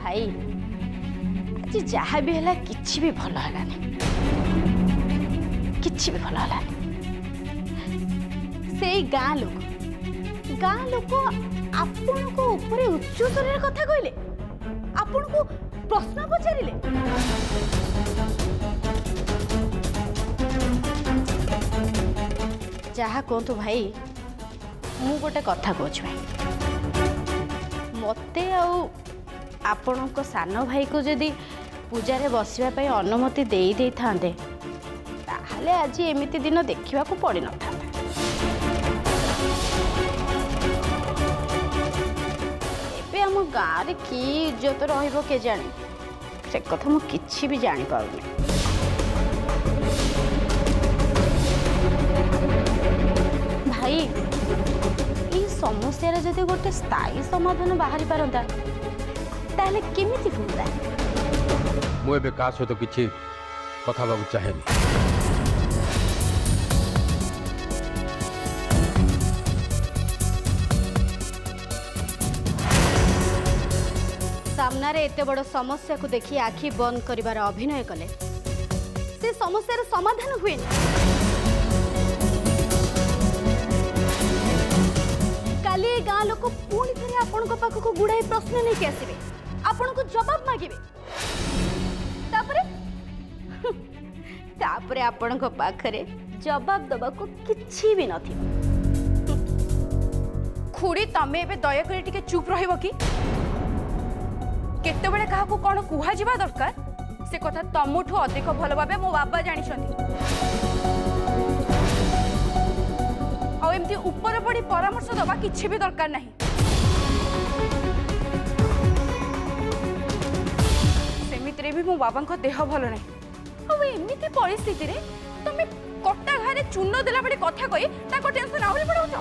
भाई आज जहाँ भी है किछि भी भल है किछि भी भल है से गाँ लोक आपण को ऊपर उच्च स्वर कथा कहले आपण को प्रश्न पचारे जहा कहतु भाई मु गोटे कथा कहूँ भाई मते आपण सान भाई को जदि पूजा बसवाई अनुमति दे थांते ताहले आज एमिति दिन देखा पड़ न था आम गाँव कि इज्जत रही जाने से कथा मु किछि भी जानी पारुनी। भाई ये समस्या जदि गोटे स्थायी समाधान बाहरी पारंता ताहले केमिति हुंदा मु एबे का सहित किछि कथा बाबू चाहेनी। सामना रे एते बड़ समस्या को देखी आखि बंद करिवार अभिनय कले से समस्यार समाधान हुए काली गाँ लोक पुणी थे आपण पाखक गुड़ाई प्रश्न नहीं आसवे आपण को जवाब मागे तापरे आपण पाखरे जवाब दबा को किछि भी नथिबो। खुड़ी तमे एबे दया करी टिके चुप रहिबो कि केते बड़े काहा को कोन कुहा जिबा दरकार से कथा तमुठु अधिक भल भाबे मो बाबा जानिछंती आ एमती ऊपर पड़ी परामर्श दबा किछि भी दरकार नहीं। सेमितरे भी मो बाबा को देह भल नहीं आ एमिति परिस्थिति रे तमे कट्टा घारे चून देला बड़ी कथा कहि ताको टेंशन आहुरी पड़ाउछ।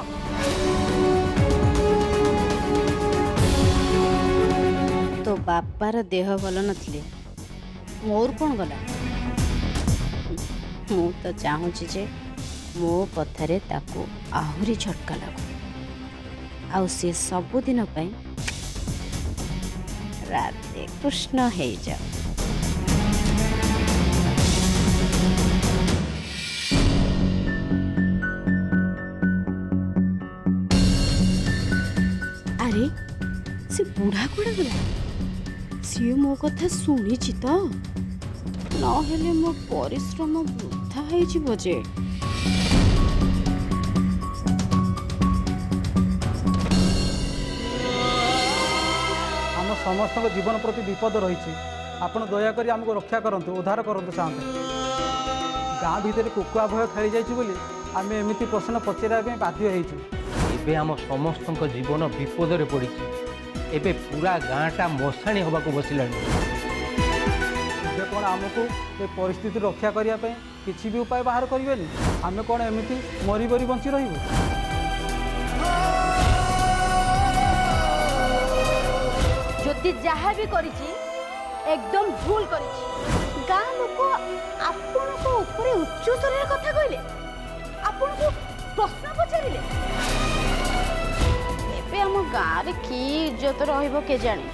तो बापार देह भल नथिले मोर कौन गला मु तो चाहूँगी जे मो कथारे ताको आहुरी झटका लागू आउ से सबुदिन पई राधे कृष्ण हे जाओ। अरे से बुढ़ा कुड़ा गला सी मो कथा शुणी तो नहेले मो परिश्रम वृथा हो जे। आम समस्त जीवन प्रति विपद रही आपण दयाकोरी आमको रक्षा करंतु उद्धार करंतु चाहते गाँ भितर कुकुआ भय खेली जाइए आम एमती प्रश्न पचारा बाध्य होइछु। आम समस्त जीवन विपद में पड़ी एबे पूरा गाँटा मशाणी हवा को बसिलानी कौन आमको ये परिस्थिति रक्षा करने किसी भी उपाय बाहर करें आम कौन एमती मरी मरी बंची रही ज्योति जहाँ भी करिछि एकदम भूल करिछि। गाँ लोक आपण को ऊपर उच्च स्वर कथा कहले आपण को प्रश्न पचारे आम गाँव कि इज्जत रही जाने।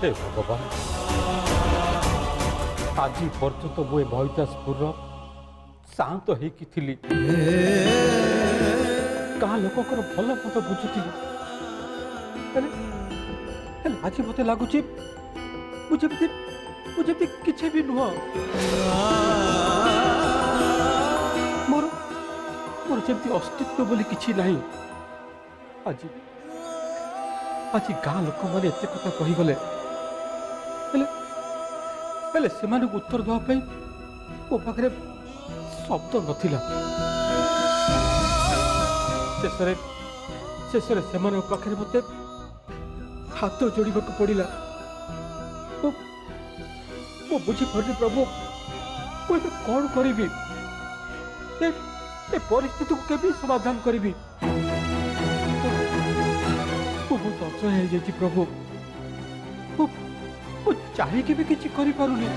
हे भगवान आज पर्यंत मुझे भैतासपुर शांत होती गाँ लोक भल मत बुझुली आज मत लगुच मुझे किसी भी नुह मोर मोर जमी अस्तित्व बोली किसी ना आज आज गाँ लोक मैंने एत कथा कहीगले से उत्तर देवाई मो पाखे शब्द नथिला शेष से पाखे मत हाथ जोड़ा पड़ा ମୁଁ ବୁଝିପାରୁନି ପ୍ରଭୁ, ମୁଁ ଏବେ କ'ଣ କରିବି? ଏ ପରିସ୍ଥିତିକୁ କେବେ ସମାଧାନ କରିବି? ମୁଁ ବହୁତ ଅସହାୟ ହେଇଯାଇଛି ପ୍ରଭୁ। ମୁଁ ଚାହିଁକି ବି କିଛି କରିପାରୁନି।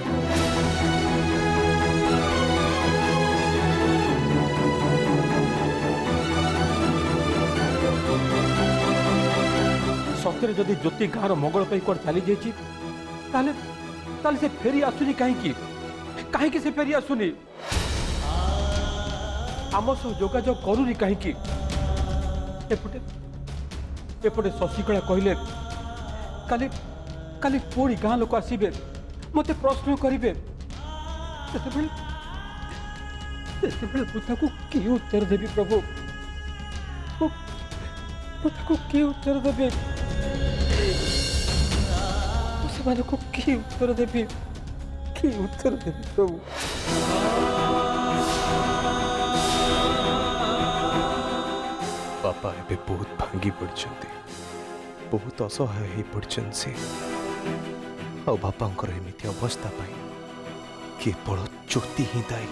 ସତରେ ଯଦି ଜ୍ୟୋତି ଗାଁର ମଙ୍ଗଳ ପାଇଁ କୁଆଡ଼େ ଚାଲି ଯାଇଛି, ତାହେଲେ ସେ ଫେରି ଆସୁନି କାହିଁକି? କାହିଁକି ସେ ଫେରି ଆସୁନି? ଆମ ସହ ଯୋଗାଯୋଗ କରୁନି କାହିଁକି? ଏପଟେ ଶଶିକଳା କହିଲେ କାଲି ପୁଣି ଗାଁ ଲୋକ ଆସିବେ, ମୋତେ ପ୍ରଶ୍ନ କରିବେ। ସେତେବେଳେ ମୁଁ ତାକୁ କି ଉତ୍ତର ଦେବି ପ୍ରଭୁ? ମୁଁ ତାକୁ କି ଉତ୍ତର ଦେବି? ସେମାନଙ୍କୁ କି ଉତ୍ତର ଦେବି? କି ଉତ୍ତର ଦେବି ପ୍ରଭୁ? बापा एबे बहुत भांगी पड़छन्ति, बहुत असहाय हो पड़छन् से। आ बापांकर एमिति अवस्था पाई केवल ज्योति ही दायी।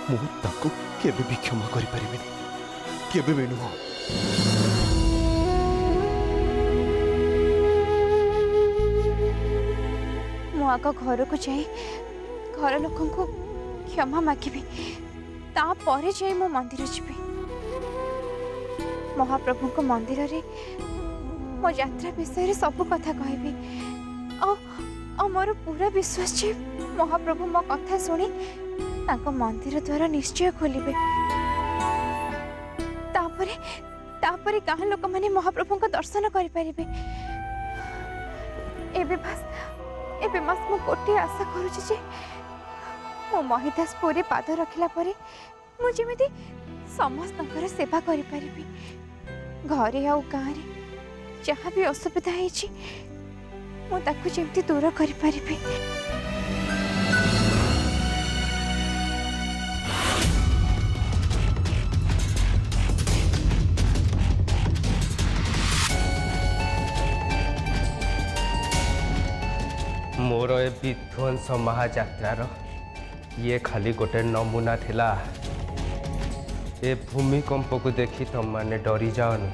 मु ताको केबे भी क्षमा करि परिबिनी, केबे भी नुह। आग घर को जाए घर लोक को क्षमा मागिबी, तापर जाए मो मंदिर जीवी। महाप्रभु को मंदिर रे मो यात्रा विषय सब कथा कहबी। मोर पूरा विश्वास जे महाप्रभु मो कथा सुनी ताको मंदिर द्वारा निश्चय खोलिबे। तापरे गाँ लोक माने महाप्रभु को दर्शन करि परिबे। एबे बस मु गोटे आशा करूची जे मो महिदासपुरी पाद रखिला परे मु जेमिति समस्तकर सेवा करि परिबी। घरे आउ गाँ रे जहाँ भी असुविधा है मु ताकु जेमिति दूर करि परिबी। मोर ए विध्वंस महायात्रार ये खाली गोटे नमूना थिला। ए भूमिकंप को देखी तुम माने डरी जाओनी,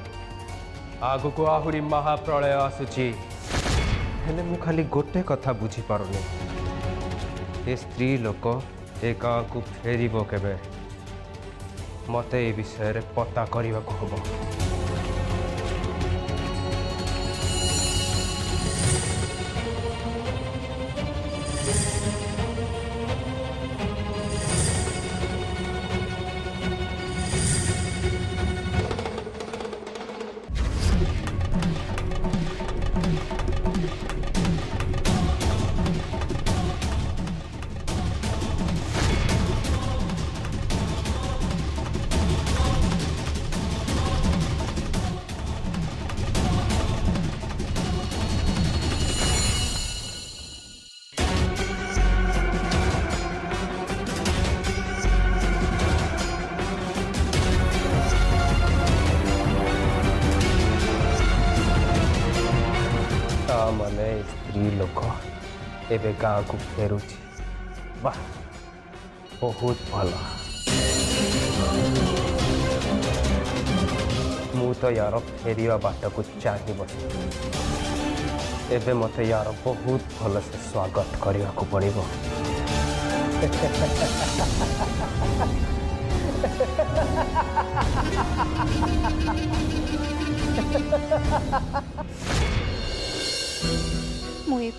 आगु को आहुरी महाप्रलय आसुची। हेले मु खाली गोटे कथा बुझी पारुनी, ए स्त्री लोक ए गाँ को फेरिबो केबे? मते ए विषय रे पता करबा को हबो। माने स्त्री लोक एबे गाँ को फेरुची। वाह, बहुत भल। मु तो यार फेरिया बाट को चाहि बसी। एबे मते यार बहुत भल से स्वागत करने को पड़िबो। मुझे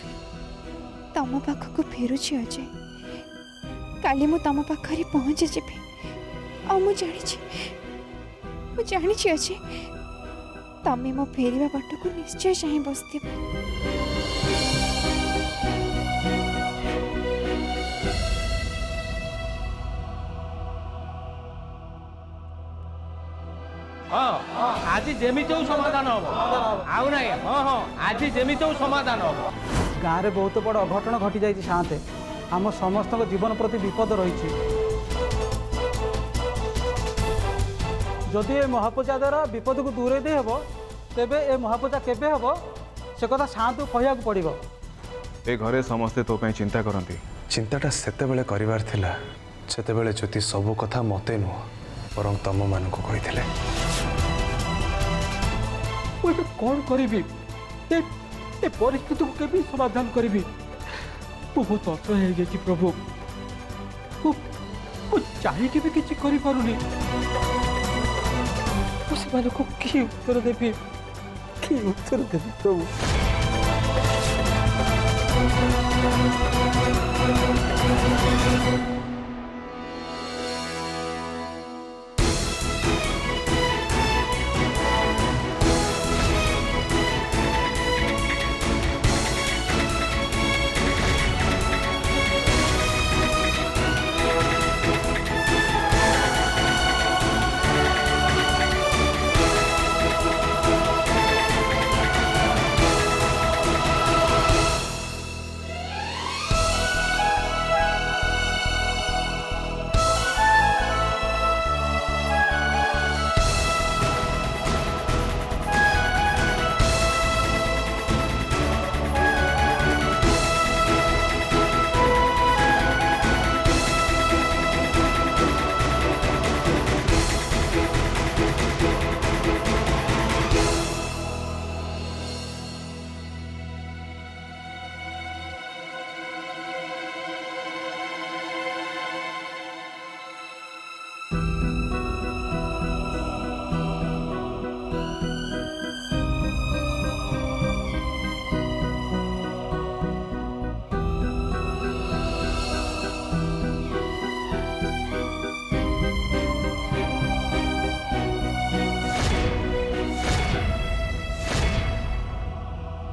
तम पाखक फेरुची अजय। काली मु तम पाखरे पहुँची जीवी। मु जानी अजय तमें मो फेरिया बाट को निश्चय चाहे बसती। आज जेमिति समाधान हम आउ ना। हाँ आज जेमिति समाधान हम। गाँव में बहुत बड़ अघटन घटी जाइए साते। आम समस्त जीवन प्रति विपद रही। जदि ए महापूजा द्वारा विपद को दूरे दे हेब तेबे ए महापूजा केबे हेब से कथा सातु कहया पड़ो। ए घरे समस्ते तो पे चिंता करती। चिंताटा सेतेबेले करिवार थिला सेतेबेले ज्योति सबु कथा मते नुह बरं तम मानकु कहिथिले। मुझे कौन करी ए परिस्थिति को केबी समाधान करी बहुत असहाय हो जाइए प्रभु। चाहिए भी किसी करी पारुनी। को कि उत्तर देवी प्रभु।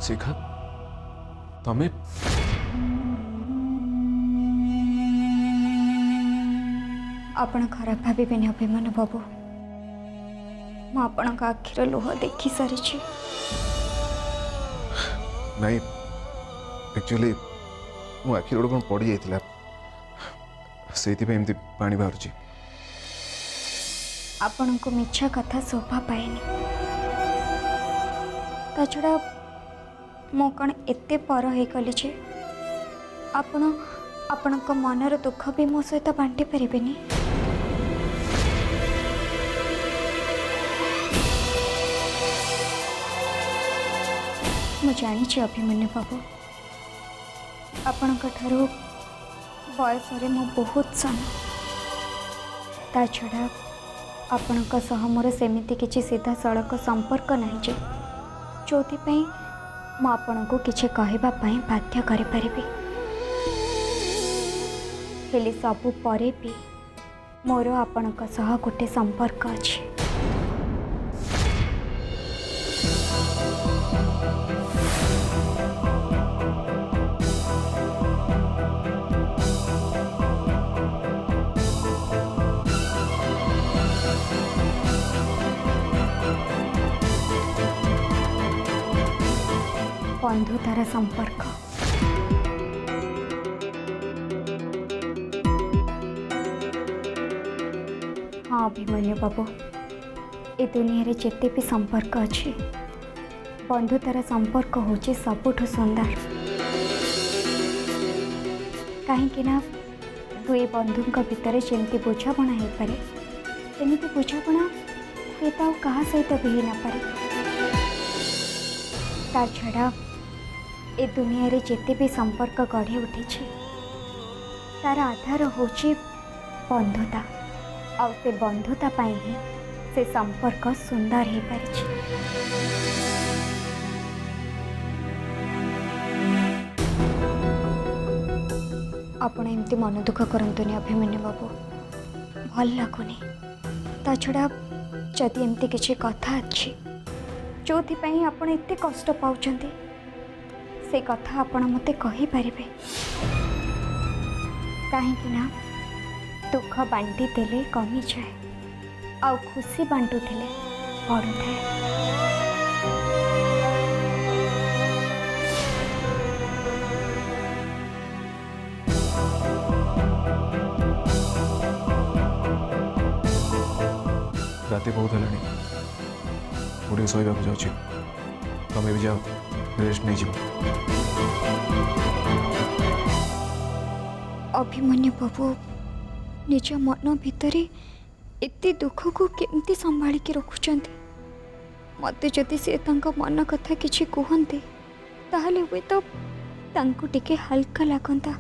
शिखा तमें आपण खराब भाविबेनि अभिमान बाबू। मु आपण आखिर लुह देखी सारी। नहीं एक्चुअली मो आखिर गोटे कौन पड़ जाइला से पानी बाहर। आपण को मिछा कथा शोभा पाएनि। ता छड़ा मो कण एते पर हे गली जे आपण मनर दुख भी मो सहित बांटी पारिबेनि। मु जानी अभिमन्यु बाबू आपण बयस मो बहुत सान। ता छड़ा आपण मोर सेमिति किछि सीधा सड़क संपर्क नहीं जे जोथि मु आपण को किछि कहबा पई बाध्य करि परिबी। हेले सबु परे भी मोर आपण सह गोटे संपर्क अछि। बंधुतार संपर्क। हाँ अभिमन्यु बाबू ए दुनिया रे जेते भी संपर्क अच्छे बंधुतार संपर्क होचे सबुठ सुंदर। कहीं दुई बंधुंक भितर जमती बुझापणा हो पारे सेमती बुझापणा हुए तो क्या सहित भी न पारे। ता छड़ा ए दुनिया रे जेते भी संपर्क गढ़ी उठी तार आधार होची बंधुता आ से बंधुता पाई ही से संपर्क सुंदर हो पारिछि। आपण एमती मन दुख करंतुनी अभिमन्यु बाबू भल लगुनी। ता छड़ा जदि एमती किछि कथा अछि जोथि पई आपण एते कष्ट पाउछंती से कथा आपण मते कहि परिबे। काहेकि ना दुख बांटी देले कमी जाए आ खुशी बांटू थिले बढ़ुଥାଏ। राति बहुत है मुझे शोक जाऊँ तुम्हें भी जाओ रेस्ट नहीं जीव। अभिमन्यु बाबू निज मन भितरे एते दुख को केमती संभाल के रखुचंती मते जदि से तांको मन कथा किछि कहंते ताहले हुए तो तांको टिके हल्का लागंता।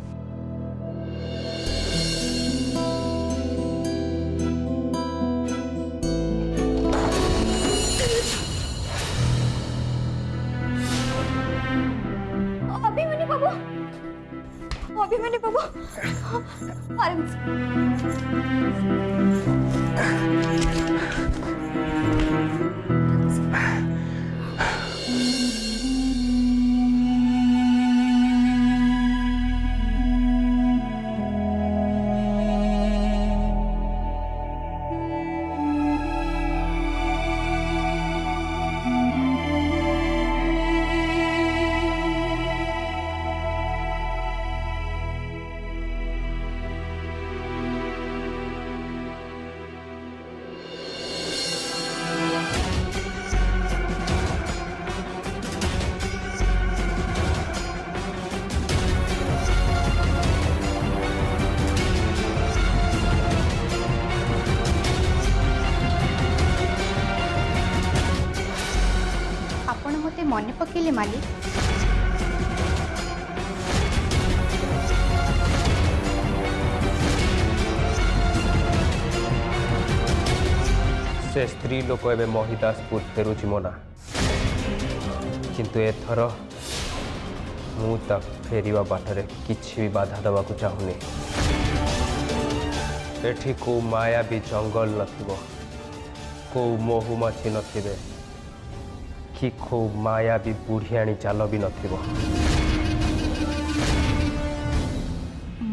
अभिमन्यु बाबू आराम से। ଆପଣ ମୋତେ ମନେ ପକେଇଲେ ମାଲିକ। से स्त्री लोक एवं महिदासपुर फेरुची मोना किंतु एथर मु तक फेरिवा बाटरे किछि भी बाधा देवाकू चाहूनी। एठी को माया भी जंगल नथिबो, को महुमाछी नथिबे कि को माया भी बुढ़ियाणी चाल भी नथिबो।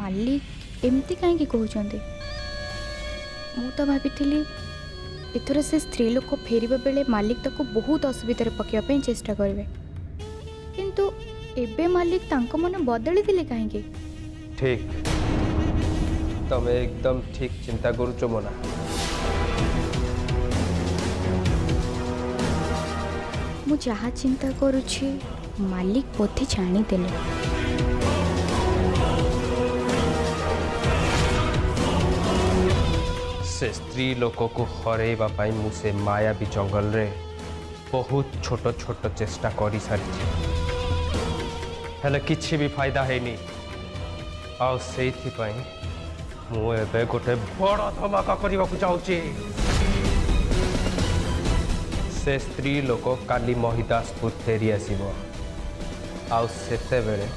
मालिक एमती कहीं कहते मु तो भाभी एथर से स्त्री लोक फेरिबा बेले मालिक ताको बहुत असुविधा पकड़ा चेष्टा करेंगे किंतु एबे मालिक तांको मन बदली दिले कहीं। ठीक तमे एकदम ठीक चिंता करुचो मोना। मु जहाँ चिंता करुछि मालिक बोधे जानी देले। से स्त्री लोक को हरैबा पाई मु से माया भी जंगल रे बहुत छोट छोट चेष्टा कर सारी हेले किछि भी फायदा हैनी। आ सेइथि पई मु एबे गोटे बड़ धमाका करबा को चाहूची। से स्त्री लोक काली महिदासपुर फेरी आसीबो आ सेते बेले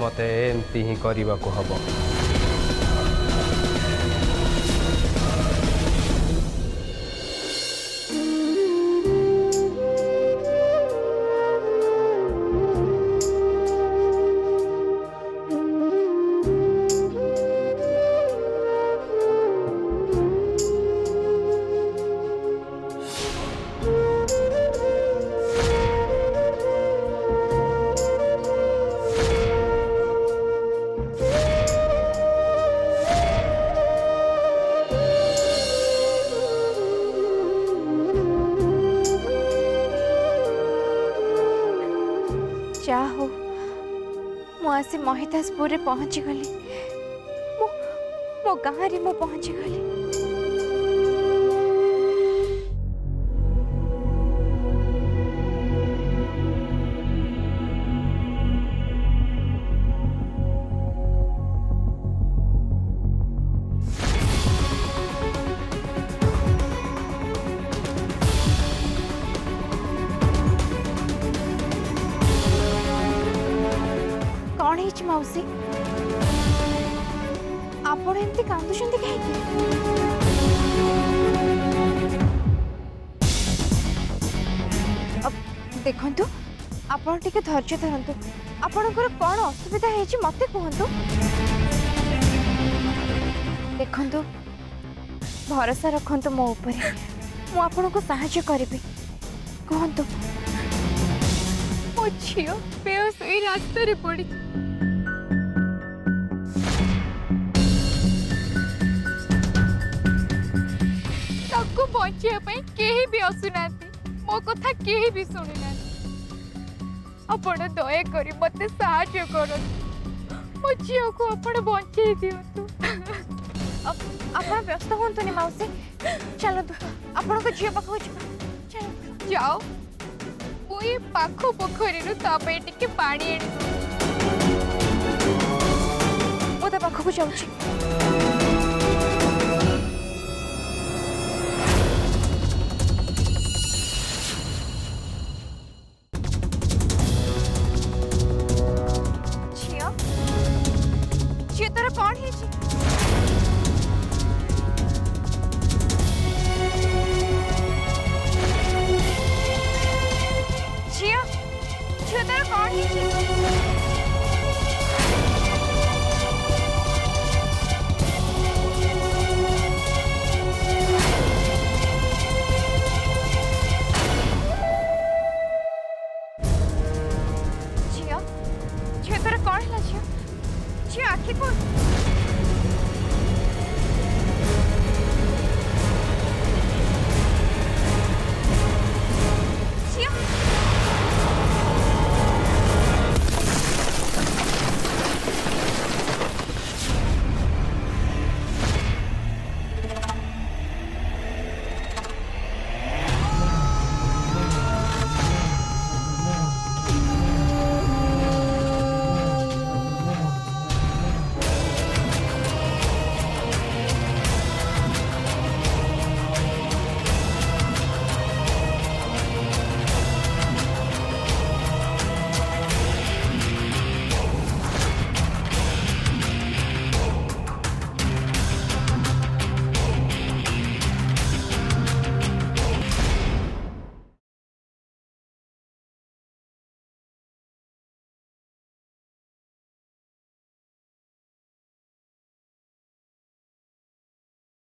मते एमती ही करबा को हबो। जा हो मु आसी महिदासपुर पहुंची गली मो गाँव रे मु पहुंची गली। कौन है मौसी आपण एमती कांदुछंती कहीं? देखंतु आपण टिके धैर्य धरंतु। आपणकर कौन असुविधा है मते कहंतु। देखंतु भरोसा रखंतु मो ऊपर मु आपण को सहायता करिबी। कहंतु मो झियो बेहोश होई रास्ता रे पड़ी ताको बचिया पई केही भी असुनाती मो कथा केही भी सुनी ना। आपण दया करी मते सहायता करन मो झील को आपण बंचे दिंतु। आपण व्यस्त हुंतुनी माउसी चलतु आपण को झील पाखु चल जाओ मुई पाख पोखरी तापे टिके पानी आनी ओदा पाखु जाउची। झियो झियो तोर कौन है जी? झियो झियो तोर कौन है जी? झियो झियो तोर कौन है झियो? झियो आखि खोल।